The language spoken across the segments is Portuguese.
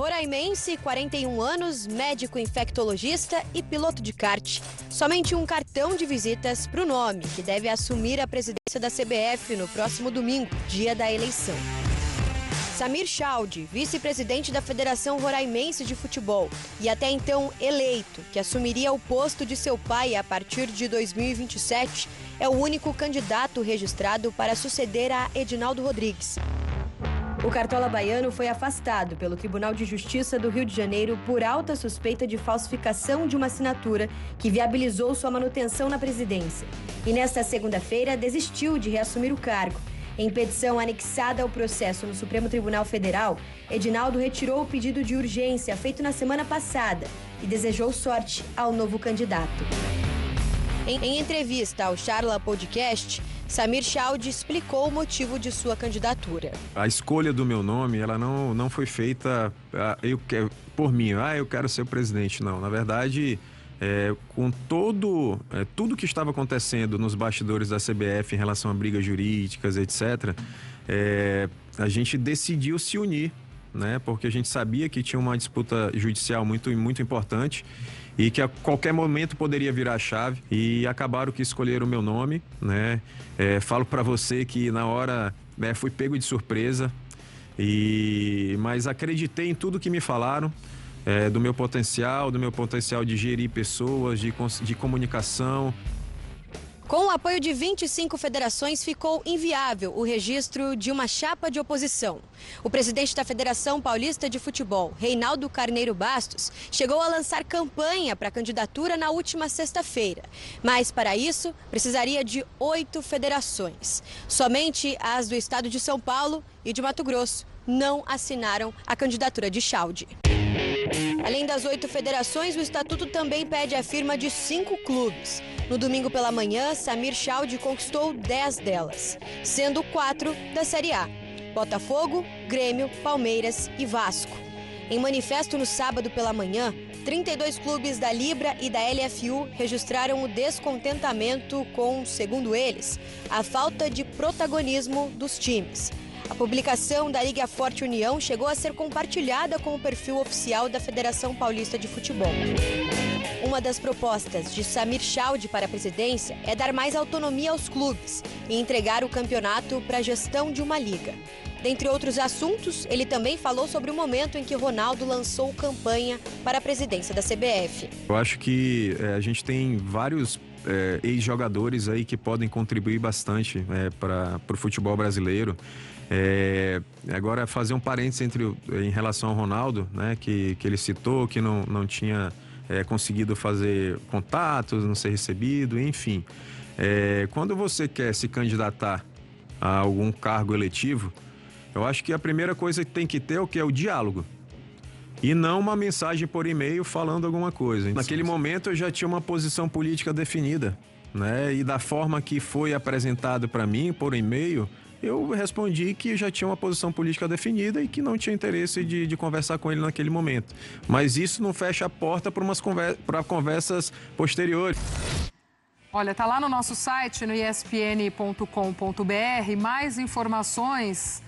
roraimense, 41 anos, médico infectologista e piloto de kart. Somente um cartão de visitas para o nome, que deve assumir a presidência da CBF no próximo domingo, dia da eleição. Samir Chaude, vice-presidente da Federação Roraimense de Futebol e até então eleito, que assumiria o posto de seu pai a partir de 2027, é o único candidato registrado para suceder a Edinaldo Rodrigues. O cartola baiano foi afastado pelo Tribunal de Justiça do Rio de Janeiro por alta suspeita de falsificação de uma assinatura que viabilizou sua manutenção na presidência. E nesta segunda-feira desistiu de reassumir o cargo. Em petição anexada ao processo no Supremo Tribunal Federal, Edinaldo retirou o pedido de urgência feito na semana passada e desejou sorte ao novo candidato. Em entrevista ao Charla Podcast, Samir Chaude explicou o motivo de sua candidatura. A escolha do meu nome, ela não foi feita por mim. Eu quero ser o presidente. Não, na verdade, com tudo que estava acontecendo nos bastidores da CBF em relação a brigas jurídicas, etc., a gente decidiu se unir, né? Porque a gente sabia que tinha uma disputa judicial muito muito importante e que a qualquer momento poderia virar a chave, e acabaram que escolheram o meu nome, né? Falo para você que na hora fui pego de surpresa, mas acreditei em tudo que me falaram, do meu potencial de gerir pessoas, de comunicação. Com o apoio de 25 federações, ficou inviável o registro de uma chapa de oposição. O presidente da Federação Paulista de Futebol, Reinaldo Carneiro Bastos, chegou a lançar campanha para a candidatura na última sexta-feira. Mas, para isso, precisaria de 8 federações. Somente as do estado de São Paulo e de Mato Grosso não assinaram a candidatura de Chaude. Além das 8 federações, o estatuto também pede a firma de 5 clubes. No domingo pela manhã, Samir Chaude conquistou 10 delas, sendo 4 da Série A: Botafogo, Grêmio, Palmeiras e Vasco. Em manifesto no sábado pela manhã, 32 clubes da Libra e da LFU registraram o descontentamento com, segundo eles, a falta de protagonismo dos times. A publicação da Liga Forte União chegou a ser compartilhada com o perfil oficial da Federação Paulista de Futebol. Uma das propostas de Samir Chaude para a presidência é dar mais autonomia aos clubes e entregar o campeonato para a gestão de uma liga. Dentre outros assuntos, ele também falou sobre o momento em que Ronaldo lançou campanha para a presidência da CBF. Eu acho que a gente tem vários ex-jogadores aí que podem contribuir bastante para o futebol brasileiro. Agora, fazer um parênteses em relação ao Ronaldo, né, que ele citou, que não tinha conseguido fazer contatos, não ser recebido, enfim. Quando você quer se candidatar a algum cargo eletivo, eu acho que a primeira coisa que tem que ter é o diálogo. E não uma mensagem por e-mail falando alguma coisa. Naquele momento eu já tinha uma posição política definida, né? E da forma que foi apresentado para mim por e-mail, eu respondi que já tinha uma posição política definida e que não tinha interesse de conversar com ele naquele momento. Mas isso não fecha a porta para conversas posteriores. Olha, tá lá no nosso site, no espn.com.br, mais informações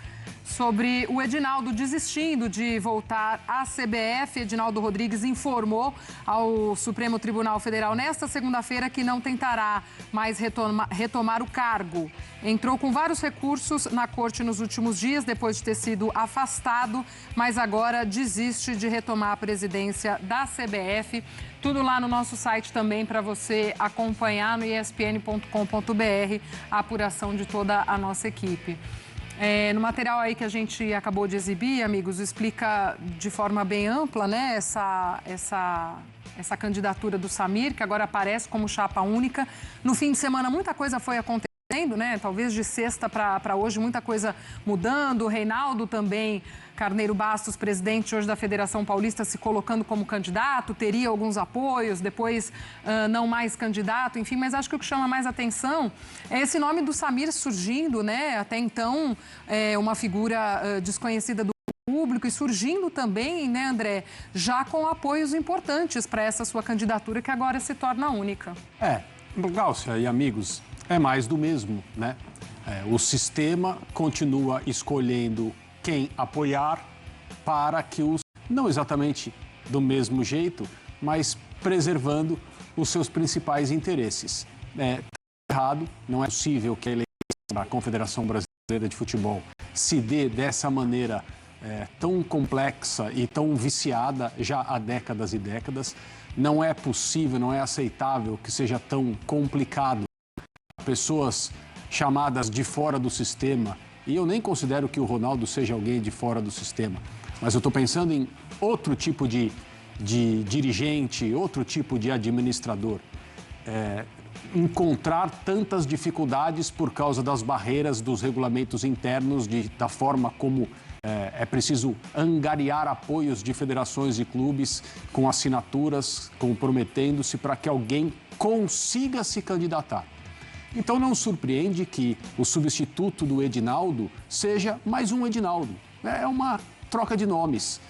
sobre o Edinaldo desistindo de voltar à CBF. Edinaldo Rodrigues informou ao Supremo Tribunal Federal nesta segunda-feira que não tentará mais retomar o cargo. Entrou com vários recursos na corte nos últimos dias, depois de ter sido afastado, mas agora desiste de retomar a presidência da CBF. Tudo lá no nosso site também para você acompanhar no espn.com.br a apuração de toda a nossa equipe. No material aí que a gente acabou de exibir, amigos, explica de forma bem ampla, né, essa candidatura do Samir, que agora aparece como chapa única. No fim de semana, muita coisa foi acontecendo, né? Talvez de sexta para hoje, muita coisa mudando. O Reinaldo também, Carneiro Bastos, presidente hoje da Federação Paulista, se colocando como candidato, teria alguns apoios, depois não mais candidato, enfim. Mas acho que o que chama mais atenção é esse nome do Samir surgindo, né? Até então, uma figura desconhecida do público e surgindo também, né, André, já com apoios importantes para essa sua candidatura que agora se torna única. Gláucia e amigos, é mais do mesmo, né? O sistema continua escolhendo quem apoiar para que os não exatamente do mesmo jeito, mas preservando os seus principais interesses. Errado, não é possível que a eleição da Confederação Brasileira de Futebol se dê dessa maneira tão complexa e tão viciada já há décadas e décadas. Não é possível, não é aceitável que seja tão complicado. Pessoas chamadas de fora do sistema, e eu nem considero que o Ronaldo seja alguém de fora do sistema, mas eu estou pensando em outro tipo de dirigente, outro tipo de administrador. Encontrar tantas dificuldades por causa das barreiras dos regulamentos internos, da forma como é preciso angariar apoios de federações e clubes com assinaturas, comprometendo-se para que alguém consiga se candidatar. Então não surpreende que o substituto do Edinaldo seja mais um Edinaldo. É uma troca de nomes.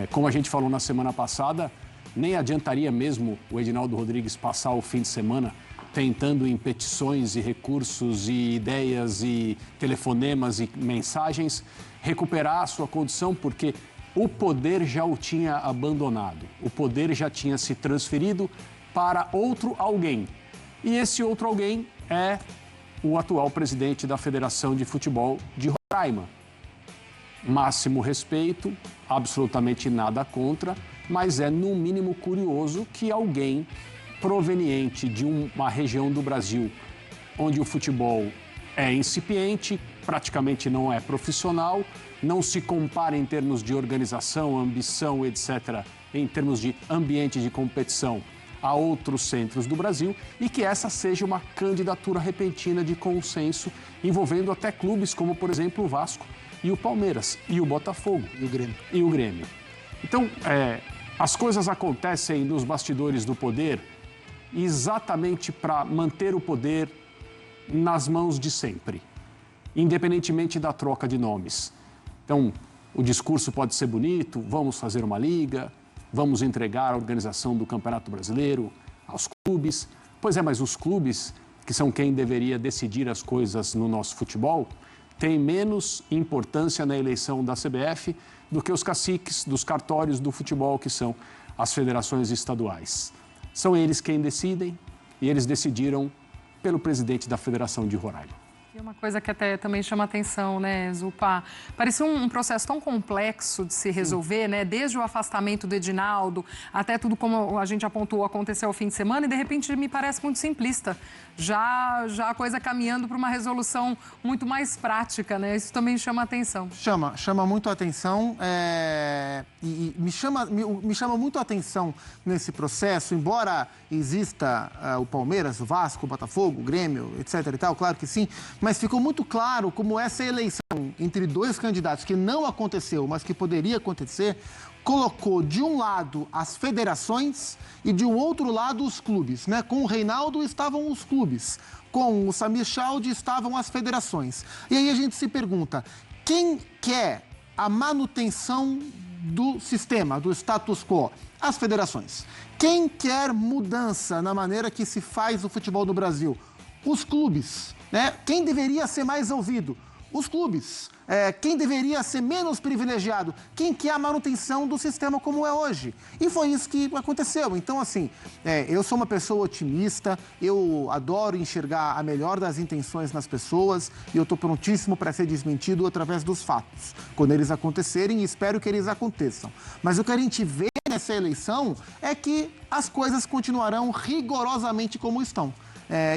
Como a gente falou na semana passada, nem adiantaria mesmo o Edinaldo Rodrigues passar o fim de semana tentando em petições e recursos e ideias e telefonemas e mensagens recuperar a sua condição, porque o poder já o tinha abandonado. O poder já tinha se transferido para outro alguém. E esse outro alguém é o atual presidente da Federação de Futebol de Roraima. Máximo respeito, absolutamente nada contra, mas é no mínimo curioso que alguém proveniente de uma região do Brasil onde o futebol é incipiente, praticamente não é profissional, não se compara em termos de organização, ambição, etc., em termos de ambiente de competição a outros centros do Brasil, e que essa seja uma candidatura repentina de consenso envolvendo até clubes como, por exemplo, o Vasco e o Palmeiras e o Botafogo e o Grêmio. Então, as coisas acontecem nos bastidores do poder exatamente para manter o poder nas mãos de sempre, independentemente da troca de nomes. Então, o discurso pode ser bonito, vamos fazer uma liga, vamos entregar a organização do Campeonato Brasileiro aos clubes. Pois é, mas os clubes, que são quem deveria decidir as coisas no nosso futebol, têm menos importância na eleição da CBF do que os caciques dos cartórios do futebol, que são as federações estaduais. São eles quem decidem, e eles decidiram pelo presidente da Federação de Roraima. E uma coisa que até também chama atenção, né, Zupá? Parecia um processo tão complexo de se resolver, né? Desde o afastamento do Edinaldo até tudo como a gente apontou aconteceu ao fim de semana, e de repente me parece muito simplista. Já a coisa caminhando para uma resolução muito mais prática, né? Isso também chama atenção. Chama muito a atenção e me chama muito a atenção nesse processo, embora exista o Palmeiras, o Vasco, o Botafogo, o Grêmio, etc. e tal, claro que sim, mas ficou muito claro como essa eleição entre dois candidatos que não aconteceu, mas que poderia acontecer, colocou de um lado as federações e de um outro lado os clubes, né? Com o Reinaldo estavam os clubes, com o Samir Chaldé estavam as federações. E aí a gente se pergunta, quem quer a manutenção do sistema, do status quo? As federações. Quem quer mudança na maneira que se faz o futebol no Brasil? Os clubes, né? Quem deveria ser mais ouvido? Os clubes. Quem deveria ser menos privilegiado? Quem quer a manutenção do sistema como é hoje? E foi isso que aconteceu. Então, assim, eu sou uma pessoa otimista, eu adoro enxergar a melhor das intenções nas pessoas e eu estou prontíssimo para ser desmentido através dos fatos, quando eles acontecerem, e espero que eles aconteçam. Mas o que a gente vê nessa eleição é que as coisas continuarão rigorosamente como estão.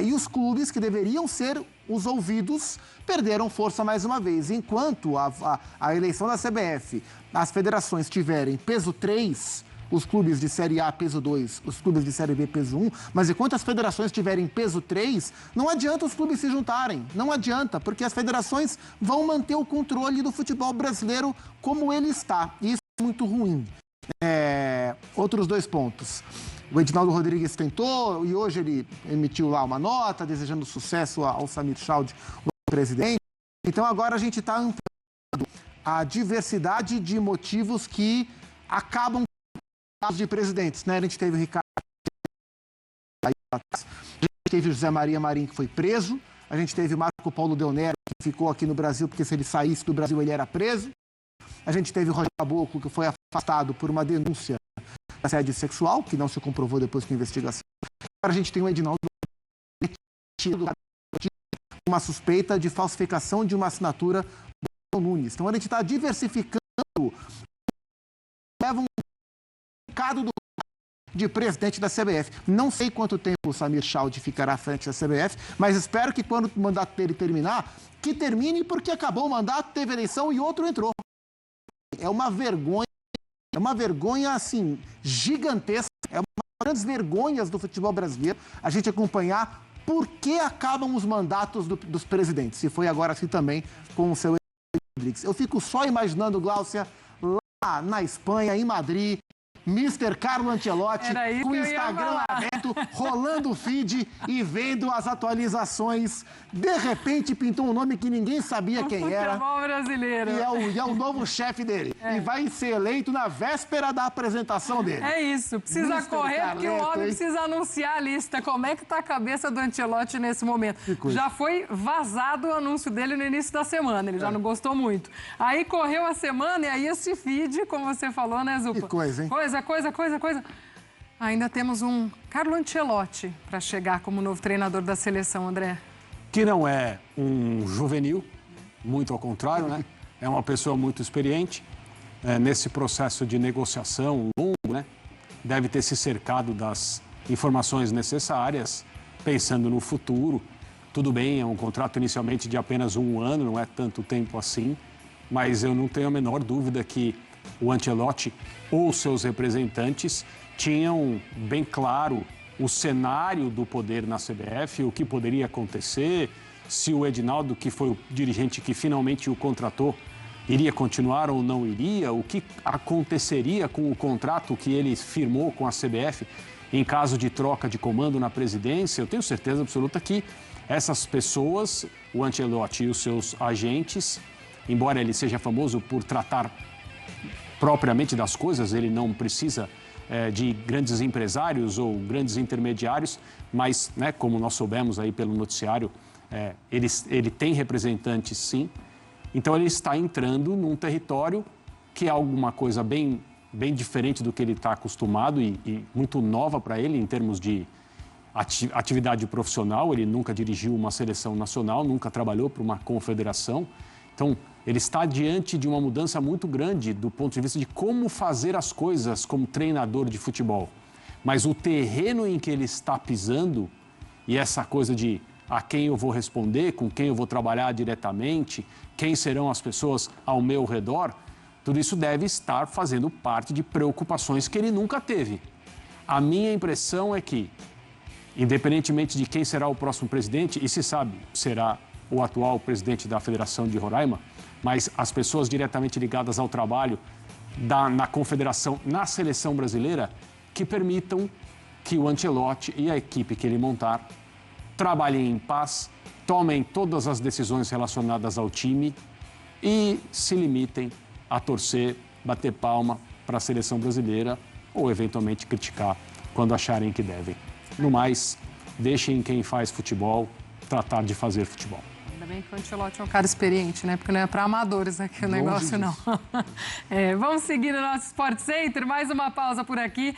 E os clubes que deveriam ser os ouvidos perderam força mais uma vez. Enquanto a eleição da CBF, as federações tiverem peso 3, os clubes de Série A peso 2, os clubes de Série B peso 1, mas enquanto as federações tiverem peso 3, não adianta os clubes se juntarem, não adianta, porque as federações vão manter o controle do futebol brasileiro como ele está, e isso é muito ruim. Outros 2 pontos. O Edinaldo Rodrigues tentou e hoje ele emitiu lá uma nota desejando sucesso ao Samir Chaldé, o presidente. Então agora a gente está ampliando a diversidade de motivos que acabam com os de presidentes, né? A gente teve o Ricardo, a gente teve o José Maria Marinho, que foi preso, a gente teve o Marco Paulo Del Nero, que ficou aqui no Brasil porque se ele saísse do Brasil ele era preso. A gente teve o Rogério Caboclo, que foi afastado por uma denúncia de assédio sexual, que não se comprovou depois da investigação. Agora a gente tem o Edinaldo retido uma suspeita de falsificação de uma assinatura do Nunes. Então a gente está diversificando, leva um recado de presidente da CBF. Não sei quanto tempo o Samir Chaldi ficará à frente da CBF, mas espero que quando o mandato dele terminar, que termine porque acabou o mandato, teve eleição e outro entrou. É uma vergonha assim, gigantesca, é uma das grandes vergonhas do futebol brasileiro a gente acompanhar por que acabam os mandatos dos presidentes. Se foi agora assim também com o seu Rodrigues. Eu fico só imaginando, Gláucia, lá na Espanha, em Madrid, Mr. Carlo Ancelotti, com o Instagram aberto, rolando o feed e vendo as atualizações. De repente pintou um nome que ninguém sabia quem era. Futebol brasileiro. E é o novo chefe dele. E vai ser eleito na véspera da apresentação dele. É isso. Precisa Mr. correr, Carleto, porque o homem hein? precisa anunciar a lista. Como é que tá a cabeça do Ancelotti nesse momento? Já foi vazado o anúncio dele no início da semana. Ele já não gostou muito. Aí correu a semana e aí esse feed, como você falou, né, Zupa? Que coisa, hein? Coisa. Ainda temos um Carlo Ancelotti para chegar como novo treinador da seleção, André. Que não é um juvenil, muito ao contrário, né? É uma pessoa muito experiente nesse processo de negociação longo, né? Deve ter se cercado das informações necessárias, pensando no futuro. Tudo bem, é um contrato inicialmente de apenas 1 ano, não é tanto tempo assim, mas eu não tenho a menor dúvida que o Ancelotti ou seus representantes tinham bem claro o cenário do poder na CBF, o que poderia acontecer, se o Edinaldo, que foi o dirigente que finalmente o contratou, iria continuar ou não iria, o que aconteceria com o contrato que ele firmou com a CBF em caso de troca de comando na presidência. Eu tenho certeza absoluta que essas pessoas, o Ancelotti e os seus agentes, embora ele seja famoso por tratar propriamente das coisas, ele não precisa de grandes empresários ou grandes intermediários, mas, né, como nós soubemos aí pelo noticiário, ele tem representantes, sim. Então ele está entrando num território que é alguma coisa bem diferente do que ele está acostumado e muito nova para ele em termos de atividade profissional. Ele nunca dirigiu uma seleção nacional, nunca trabalhou para uma confederação. Então, ele está diante de uma mudança muito grande do ponto de vista de como fazer as coisas como treinador de futebol. Mas o terreno em que ele está pisando e essa coisa de a quem eu vou responder, com quem eu vou trabalhar diretamente, quem serão as pessoas ao meu redor, tudo isso deve estar fazendo parte de preocupações que ele nunca teve. A minha impressão é que, independentemente de quem será o próximo presidente, e se sabe, será o atual presidente da Federação de Roraima, mas as pessoas diretamente ligadas ao trabalho na confederação, na seleção brasileira, que permitam que o Ancelotti e a equipe que ele montar trabalhem em paz, tomem todas as decisões relacionadas ao time e se limitem a torcer, bater palma para a seleção brasileira ou eventualmente criticar quando acharem que devem. No mais, deixem quem faz futebol tratar de fazer futebol. Ainda bem que o Ancelotti é um cara experiente, né? Porque não é para amadores aqui o negócio, não. Vamos seguir no nosso Sport Center, mais uma pausa por aqui.